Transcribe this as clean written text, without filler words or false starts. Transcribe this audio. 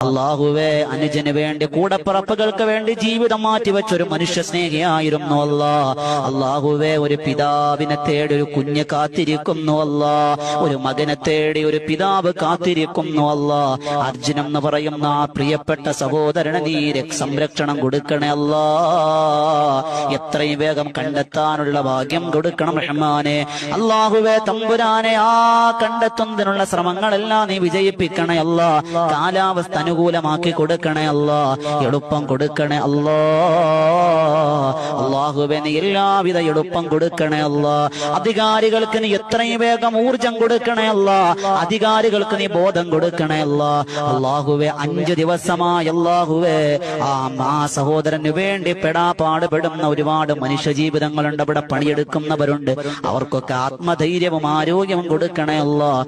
അല്ലാഹുവേ, അനുജന് വേണ്ടി കൂടപ്പിറപ്പുകൾക്ക് വേണ്ടി ജീവിതം മാറ്റിവെച്ചൊരു മനുഷ്യ സ്നേഹിയായിരുന്നു അല്ലാഹുവേ. ഒരു പിതാവിനെ തേടി ഒരു കുഞ്ഞ് കാത്തിരിക്കുന്നു ഒരു മകനെ തേടി ഒരു പിതാവ് കാത്തിരിക്കുന്നു അർജുനം എന്ന് പറയുന്ന ആ പ്രിയപ്പെട്ട സഹോദരന് നീ സംരക്ഷണം കൊടുക്കണേ എത്രയും വേഗം കണ്ടെത്താനുള്ള ഭാഗ്യം കൊടുക്കണം റഹ്മാനെ. അല്ലാഹുവേ തമ്പുരാനെ, ആ കണ്ടെത്തുന്നതിനുള്ള ശ്രമങ്ങളെല്ലാം നീ വിജയിപ്പിക്കണേ കാലാവസ്ഥ അനുകൂലമാക്കി കൊടുക്കണേ എളുപ്പം കൊടുക്കണേ അല്ലാഹുവേ, നീ എല്ലാവിധ എളുപ്പം കൊടുക്കണേ അധികാരികൾക്ക് നീ എത്രയും വേഗം ഊർജം കൊടുക്കണേ അധികാരികൾക്ക് നീ ബോധം കൊടുക്കണേ അല്ലാഹുവേ. 5 ദിവസമായി അല്ലാഹുവേ ആ സഹോദരന് വേണ്ടി പാടുപെടുന്ന ഒരുപാട് മനുഷ്യ ജീവിതങ്ങളുണ്ട്, അവിടെ പണിയെടുക്കുന്നവരുണ്ട്. അവർക്കൊക്കെ ആത്മധൈര്യവും ആരോഗ്യവും കൊടുക്കണേ അല്ലാഹ്.